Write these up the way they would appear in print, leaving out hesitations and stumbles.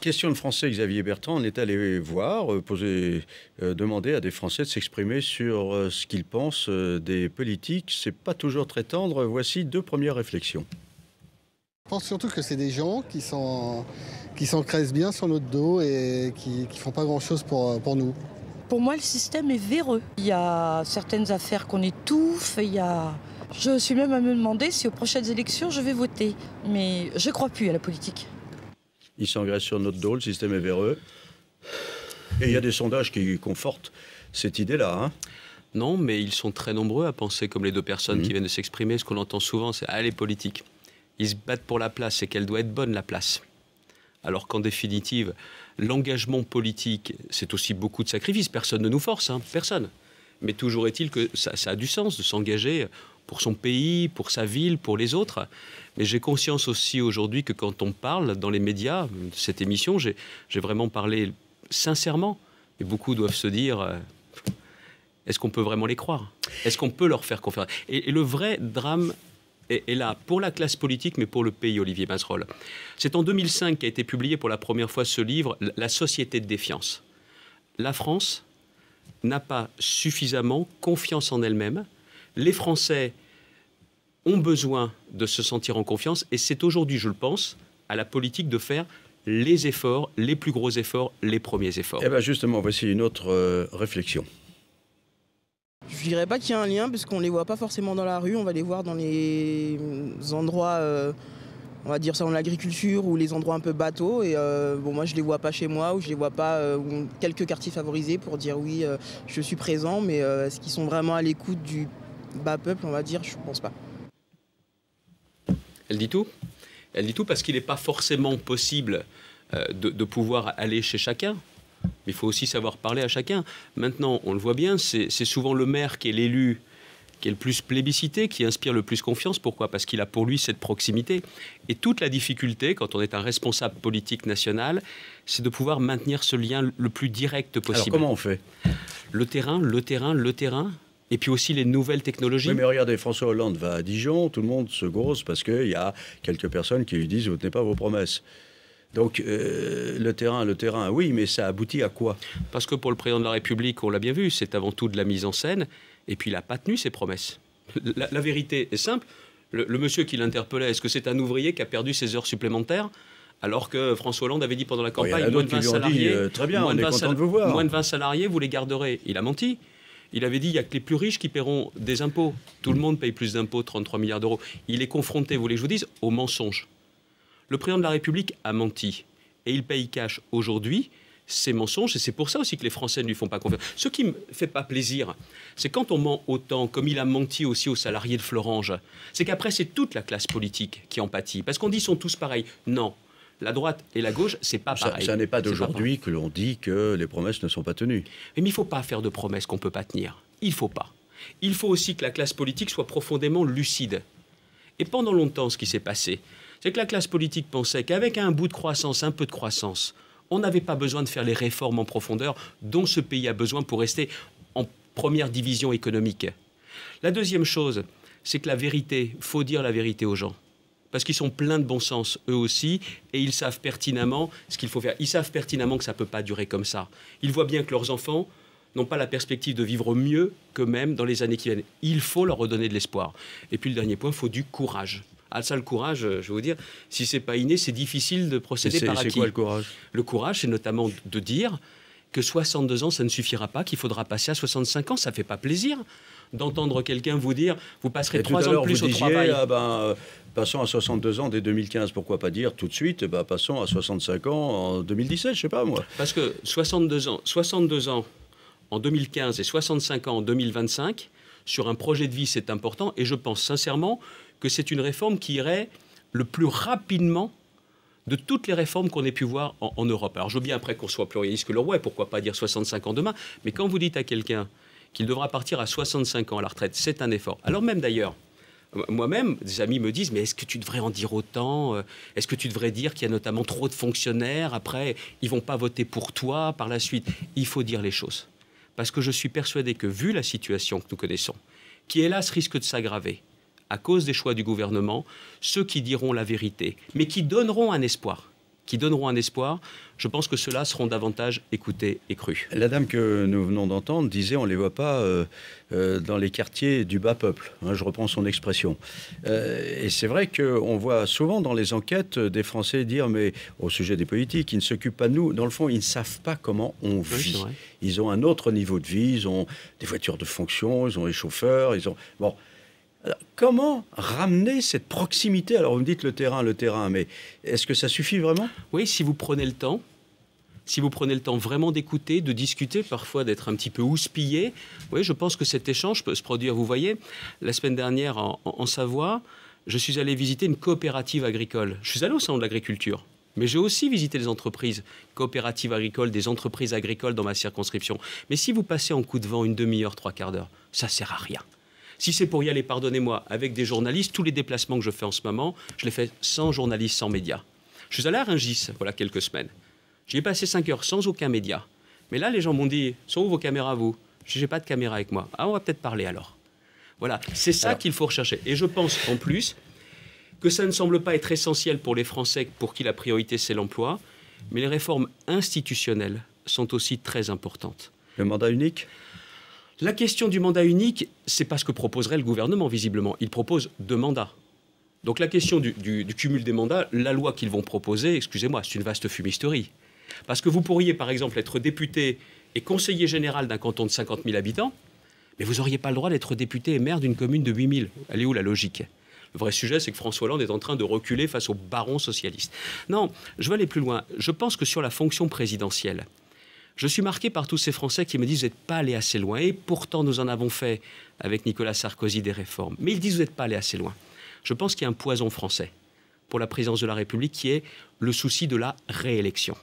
Question de Français, Xavier Bertrand, on est allé voir, demander à des Français de s'exprimer sur ce qu'ils pensent des politiques. C'est pas toujours très tendre. Voici deux premières réflexions. Je pense surtout que c'est des gens qui s'encrèsent bien sur notre dos et qui font pas grand-chose pour nous. Pour moi, le système est véreux. Il y a certaines affaires qu'on étouffe. Je suis même à me demander si aux prochaines élections, je vais voter. Mais je ne crois plus à la politique. Ils s'engraissent sur notre dos, le système est véreux. Et il y a des sondages qui confortent cette idée-là. Hein. Non, mais ils sont très nombreux à penser comme les deux personnes qui viennent de s'exprimer. Ce qu'on entend souvent, c'est « Ah, les politiques, ils se battent pour la place, c'est qu'elle doit être bonne, la place ». Alors qu'en définitive, l'engagement politique, c'est aussi beaucoup de sacrifices. Personne ne nous force, hein, personne. Mais toujours est-il que ça a du sens de s'engager pour son pays, pour sa ville, pour les autres. Mais j'ai conscience aussi aujourd'hui que quand on parle dans les médias de cette émission, j'ai vraiment parlé sincèrement. Et beaucoup doivent se dire, est-ce qu'on peut vraiment les croire? Est-ce qu'on peut leur faire confiance? Et le vrai drame est là, pour la classe politique, mais pour le pays, Olivier Mazerolle. C'est en 2005 qu'a été publié pour la première fois ce livre, La société de défiance. La France n'a pas suffisamment confiance en elle-même. Les Français ont besoin de se sentir en confiance et c'est aujourd'hui, je le pense, à la politique de faire les efforts, les plus gros efforts, les premiers efforts. Eh bien justement, voici une autre réflexion. Je ne dirais pas qu'il y a un lien, puisqu'on ne les voit pas forcément dans la rue, on va les voir dans les endroits, on va dire ça, dans l'agriculture ou les endroits un peu bateaux. Et moi, je ne les vois pas chez moi, ou je ne les vois pas quelques quartiers favorisés pour dire oui, je suis présent, mais est-ce qu'ils sont vraiment à l'écoute du bas peuple, on va dire, je ne pense pas. Elle dit tout. Elle dit tout parce qu'il n'est pas forcément possible de pouvoir aller chez chacun. Mais il faut aussi savoir parler à chacun. Maintenant, on le voit bien, c'est souvent le maire qui est l'élu qui est le plus plébiscité, qui inspire le plus confiance. Pourquoi? Parce qu'il a pour lui cette proximité. Et toute la difficulté, quand on est un responsable politique national, c'est de pouvoir maintenir ce lien le plus direct possible. Alors comment on fait? Le terrain, le terrain, le terrain. Et puis aussi les nouvelles technologies. Oui, mais regardez, François Hollande va à Dijon, tout le monde se grosse parce qu'il y a quelques personnes qui lui disent « vous ne tenez pas vos promesses ». Donc, le terrain, oui, mais ça aboutit à quoi? Parce que pour le président de la République, on l'a bien vu, c'est avant tout de la mise en scène, et puis il n'a pas tenu ses promesses. La vérité est simple, le monsieur qui l'interpellait, est-ce que c'est un ouvrier qui a perdu ses heures supplémentaires alors que François Hollande avait dit pendant la campagne, moins de 20 salariés, très bien, on est content de vous voir. Moins de 20 salariés, vous les garderez. Il a menti. Il avait dit, il n'y a que les plus riches qui paieront des impôts. Tout le monde paye plus d'impôts, 33 milliards d'euros. Il est confronté, vous voulez que je vous dise, au mensonge. Le président de la République a menti. Et il paye cash aujourd'hui ces mensonges. Et c'est pour ça aussi que les Français ne lui font pas confiance. Ce qui ne me fait pas plaisir, c'est quand on ment autant, comme il a menti aussi aux salariés de Florange, c'est qu'après, c'est toute la classe politique qui en pâtit. Parce qu'on dit qu'ils sont tous pareils. Non. La droite et la gauche, c'est pas pareil. Ça n'est pas d'aujourd'hui que l'on dit que les promesses ne sont pas tenues. Mais il ne faut pas faire de promesses qu'on ne peut pas tenir. Il ne faut pas. Il faut aussi que la classe politique soit profondément lucide. Et pendant longtemps, ce qui s'est passé, c'est que la classe politique pensait qu'avec un bout de croissance, un peu de croissance, on n'avait pas besoin de faire les réformes en profondeur dont ce pays a besoin pour rester en première division économique. La deuxième chose, c'est que la vérité, il faut dire la vérité aux gens. Parce qu'ils sont pleins de bon sens, eux aussi, et ils savent pertinemment ce qu'il faut faire. Ils savent pertinemment que ça ne peut pas durer comme ça. Ils voient bien que leurs enfants n'ont pas la perspective de vivre mieux qu'eux-mêmes dans les années qui viennent. Il faut leur redonner de l'espoir. Et puis le dernier point, il faut du courage. Ah ça, le courage, je vais vous dire, si ce n'est pas inné, c'est difficile de procéder par acquis. C'est quoi le courage? Le courage, c'est notamment de dire que 62 ans, ça ne suffira pas, qu'il faudra passer à 65 ans. Ça ne fait pas plaisir d'entendre quelqu'un vous dire « vous passerez 3 ans de plus au travail ». Passons à 62 ans dès 2015. Pourquoi pas dire tout de suite, passons à 65 ans en 2017, je ne sais pas moi. Parce que 62 ans en 2015 et 65 ans en 2025, sur un projet de vie, c'est important. Et je pense sincèrement que c'est une réforme qui irait le plus rapidement de toutes les réformes qu'on ait pu voir en Europe. Alors je veux bien après qu'on soit pluraliste que le roi, pourquoi pas dire 65 ans demain, mais quand vous dites à quelqu'un qu'il devra partir à 65 ans à la retraite, c'est un effort. Alors même d'ailleurs, moi-même, des amis me disent « mais est-ce que tu devrais en dire autant? Est-ce que tu devrais dire qu'il y a notamment trop de fonctionnaires? Après, ils ne vont pas voter pour toi par la suite. » Il faut dire les choses. Parce que je suis persuadé que, vu la situation que nous connaissons, qui hélas risque de s'aggraver à cause des choix du gouvernement, ceux qui diront la vérité, mais qui donneront un espoir, qui donneront un espoir, je pense que ceux-là seront davantage écoutés et crus. La dame que nous venons d'entendre disait on ne les voit pas dans les quartiers du bas peuple. Je reprends son expression. Et c'est vrai qu'on voit souvent dans les enquêtes des Français dire mais au sujet des politiques, ils ne s'occupent pas de nous. Dans le fond, ils ne savent pas comment on vit. Oui, ils ont un autre niveau de vie, ils ont des voitures de fonction, ils ont les chauffeurs, ils ont... Bon. Alors, comment ramener cette proximité? Alors vous me dites le terrain, mais est-ce que ça suffit vraiment? Oui, si vous prenez le temps vraiment d'écouter, de discuter, parfois d'être un petit peu houspillé, oui, je pense que cet échange peut se produire. Vous voyez, la semaine dernière en Savoie, je suis allé visiter une coopérative agricole. Je suis allé au salon de l'agriculture. Mais j'ai aussi visité les entreprises coopératives agricoles, des entreprises agricoles dans ma circonscription. Mais si vous passez en coup de vent une demi-heure, 3/4 d'heure, ça ne sert à rien. Si c'est pour y aller, pardonnez-moi, avec des journalistes, tous les déplacements que je fais en ce moment, je les fais sans journalistes, sans médias. Je suis allé à Rungis, voilà quelques semaines. J'y ai passé 5 heures sans aucun média. Mais là, les gens m'ont dit, sont où vos caméras, vous? Je n'ai pas de caméra avec moi. Ah, on va peut-être parler alors. Voilà, c'est ça qu'il faut rechercher. Et je pense, en plus, que ça ne semble pas être essentiel pour les Français, pour qui la priorité, c'est l'emploi, mais les réformes institutionnelles sont aussi très importantes. Le mandat unique? La question du mandat unique, c'est pas ce que proposerait le gouvernement, visiblement. Il propose 2 mandats. Donc la question du cumul des mandats, la loi qu'ils vont proposer, excusez-moi, c'est une vaste fumisterie. Parce que vous pourriez, par exemple, être député et conseiller général d'un canton de 50 000 habitants, mais vous n'auriez pas le droit d'être député et maire d'une commune de 8 000. Elle est où la logique? Le vrai sujet, c'est que François Hollande est en train de reculer face aux barons socialistes. Non, je vais aller plus loin. Je pense que sur la fonction présidentielle, je suis marqué par tous ces Français qui me disent « vous n'êtes pas allé assez loin ». Et pourtant, nous en avons fait avec Nicolas Sarkozy des réformes. Mais ils disent « vous n'êtes pas allé assez loin ». Je pense qu'il y a un poison français pour la présidence de la République qui est le souci de la réélection.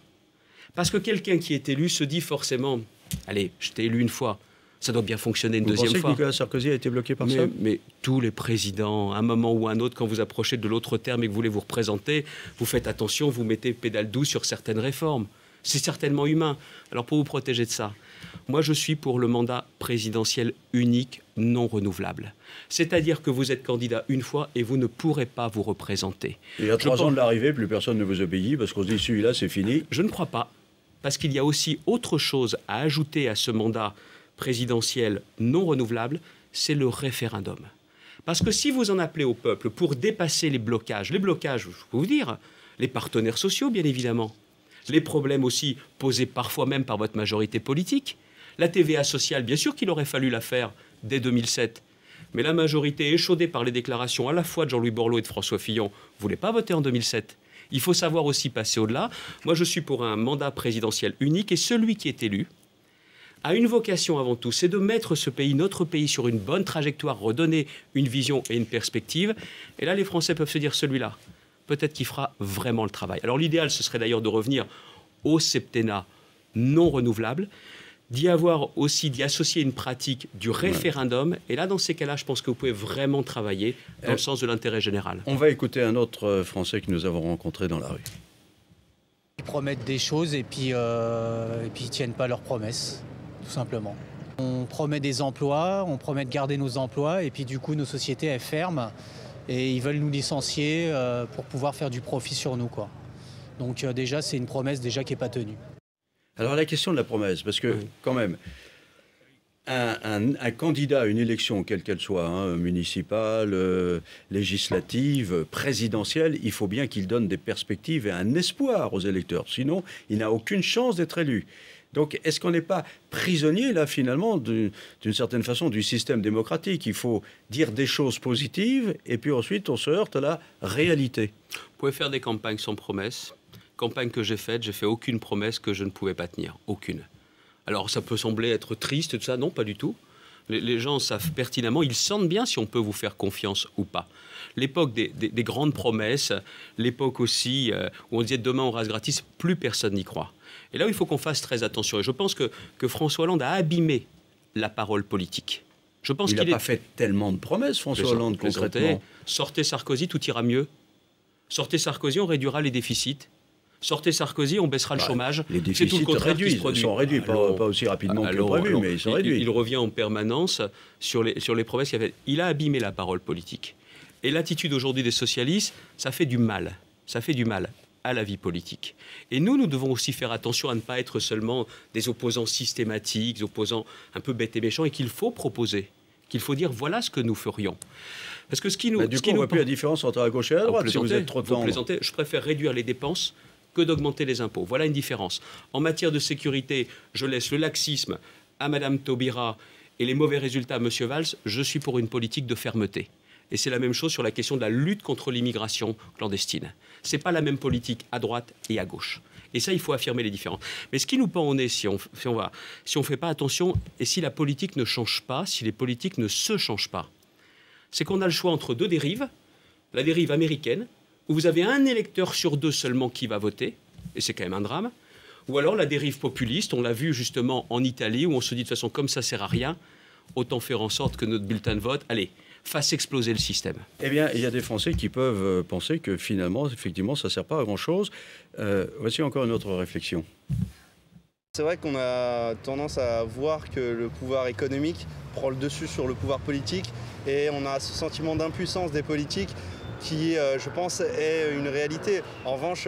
Parce que quelqu'un qui est élu se dit forcément « allez, je t'ai élu une fois, ça doit bien fonctionner une deuxième fois ». Vous pensez que Nicolas Sarkozy a été bloqué par ça? Mais tous les présidents, à un moment ou à un autre, quand vous approchez de l'autre terme et que vous voulez vous représenter, vous faites attention, vous mettez pédale douce sur certaines réformes. C'est certainement humain. Alors pour vous protéger de ça, moi je suis pour le mandat présidentiel unique non renouvelable. C'est-à-dire que vous êtes candidat une fois et vous ne pourrez pas vous représenter. Et à 3 ans de l'arrivée, plus personne ne vous obéit parce qu'on se dit celui-là c'est fini. Je ne crois pas. Parce qu'il y a aussi autre chose à ajouter à ce mandat présidentiel non renouvelable, c'est le référendum. Parce que si vous en appelez au peuple pour dépasser les blocages, je peux vous dire, les partenaires sociaux bien évidemment, les problèmes aussi posés parfois même par votre majorité politique. La TVA sociale, bien sûr qu'il aurait fallu la faire dès 2007. Mais la majorité, échaudée par les déclarations à la fois de Jean-Louis Borloo et de François Fillon, ne voulait pas voter en 2007. Il faut savoir aussi passer au-delà. Moi, je suis pour un mandat présidentiel unique et celui qui est élu a une vocation avant tout, c'est de mettre ce pays, notre pays, sur une bonne trajectoire, redonner une vision et une perspective. Et là, les Français peuvent se dire celui-là, peut-être qu'il fera vraiment le travail. Alors l'idéal, ce serait d'ailleurs de revenir au septennat non renouvelable, d'y associer une pratique du référendum. Et là, dans ces cas-là, je pense que vous pouvez vraiment travailler dans le sens de l'intérêt général. On va écouter un autre Français que nous avons rencontré dans la rue. Ils promettent des choses et puis ils ne tiennent pas leurs promesses, tout simplement. On promet des emplois, on promet de garder nos emplois et puis du coup, nos sociétés, elles ferment. Et ils veulent nous licencier pour pouvoir faire du profit sur nous, quoi. Donc déjà, c'est une promesse déjà qui n'est pas tenue. Alors la question de la promesse, parce que quand même, un candidat à une élection, quelle qu'elle soit, municipale, législative, présidentielle, il faut bien qu'il donne des perspectives et un espoir aux électeurs. Sinon, il n'a aucune chance d'être élu. Donc, est-ce qu'on n'est pas prisonnier, là, finalement, d'une certaine façon, du système démocratique? Il faut dire des choses positives, et puis ensuite, on se heurte à la réalité. Vous pouvez faire des campagnes sans promesse. Campagne que j'ai fait aucune promesse que je ne pouvais pas tenir. Aucune. Alors, ça peut sembler être triste, tout ça. Non, pas du tout. Les gens savent pertinemment, ils sentent bien si on peut vous faire confiance ou pas. L'époque des grandes promesses, l'époque aussi où on disait demain on rase gratis, plus personne n'y croit. Et là où il faut qu'on fasse très attention, et je pense que François Hollande a abîmé la parole politique. Je pense il n'a pas fait tellement de promesses, François Hollande, concrètement. Sortez Sarkozy, tout ira mieux. Sortez Sarkozy, on réduira les déficits. Sortez Sarkozy, on baissera le chômage. Les déficits tout le contraire qui se produit. Ils sont réduits, pas aussi rapidement que prévu, mais ils sont réduits. Il revient en permanence sur les promesses qu'il a faites. Il a abîmé la parole politique. Et l'attitude aujourd'hui des socialistes, ça fait du mal. Ça fait du mal. à la vie politique. Et nous devons aussi faire attention à ne pas être seulement des opposants systématiques, des opposants un peu bêtes et méchants, et qu'il faut proposer, qu'il faut dire voilà ce que nous ferions. Parce que ce qui nous... on ne voit plus la différence entre la gauche et la droite, si vous êtes trop tendre. Je préfère réduire les dépenses que d'augmenter les impôts. Voilà une différence. En matière de sécurité, je laisse le laxisme à Mme Taubira et les mauvais résultats à M. Valls. Je suis pour une politique de fermeté. Et c'est la même chose sur la question de la lutte contre l'immigration clandestine. Ce n'est pas la même politique à droite et à gauche. Et ça, il faut affirmer les différences. Mais ce qui nous pend au nez, si on ne fait pas attention, et si la politique ne change pas, si les politiques ne se changent pas, c'est qu'on a le choix entre deux dérives. La dérive américaine, où vous avez un électeur sur deux seulement qui va voter, et c'est quand même un drame, ou alors la dérive populiste, on l'a vu justement en Italie, où on se dit de toute façon, comme ça ne sert à rien, autant faire en sorte que notre bulletin de vote, allez, fasse exploser le système. Eh bien, il y a des Français qui peuvent penser que finalement, effectivement, ça ne sert pas à grand-chose. Voici encore une autre réflexion. C'est vrai qu'on a tendance à voir que le pouvoir économique prend le dessus sur le pouvoir politique et on a ce sentiment d'impuissance des politiques qui, je pense, est une réalité. En revanche,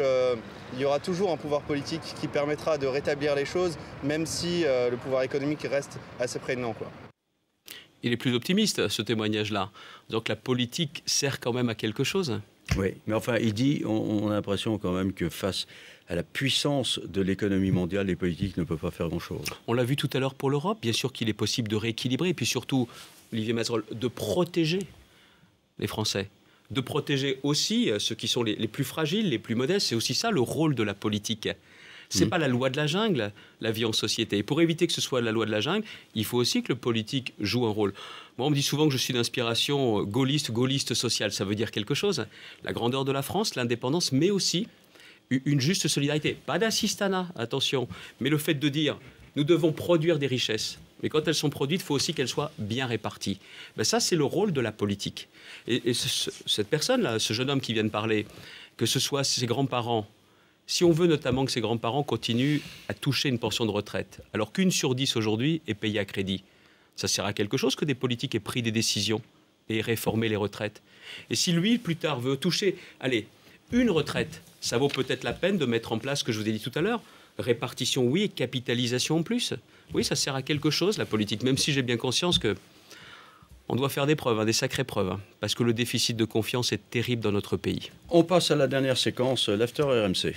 il y aura toujours un pouvoir politique qui permettra de rétablir les choses, même si le pouvoir économique reste assez prégnant, quoi. Il est plus optimiste, ce témoignage-là. Donc la politique sert quand même à quelque chose. Oui, mais enfin, il dit, on a l'impression quand même que face à la puissance de l'économie mondiale, les politiques ne peuvent pas faire grand-chose. On l'a vu tout à l'heure pour l'Europe. Bien sûr qu'il est possible de rééquilibrer, et puis surtout, Olivier Mazerolle, de protéger les Français. De protéger aussi ceux qui sont les plus fragiles, les plus modestes. C'est aussi ça le rôle de la politique. Ce n'est pas la loi de la jungle, la vie en société. Et pour éviter que ce soit la loi de la jungle, il faut aussi que le politique joue un rôle. Moi, on me dit souvent que je suis d'inspiration gaulliste sociale. Ça veut dire quelque chose. La grandeur de la France, l'indépendance, mais aussi une juste solidarité. Pas d'assistanat, attention, mais le fait de dire nous devons produire des richesses. Mais quand elles sont produites, il faut aussi qu'elles soient bien réparties. Ben ça, c'est le rôle de la politique. Et cette personne-là, ce jeune homme qui vient de parler, que ce soit ses grands-parents, si on veut notamment que ses grands-parents continuent à toucher une pension de retraite, alors qu'1 sur 10 aujourd'hui est payée à crédit, ça sert à quelque chose que des politiques aient pris des décisions et réformer les retraites. Et si lui, plus tard, veut toucher, allez, une retraite, ça vaut peut-être la peine de mettre en place ce que je vous ai dit tout à l'heure, répartition oui et capitalisation en plus. Oui, ça sert à quelque chose, la politique, même si j'ai bien conscience que on doit faire des preuves, des sacrées preuves, parce que le déficit de confiance est terrible dans notre pays. On passe à la dernière séquence, l'After RMC.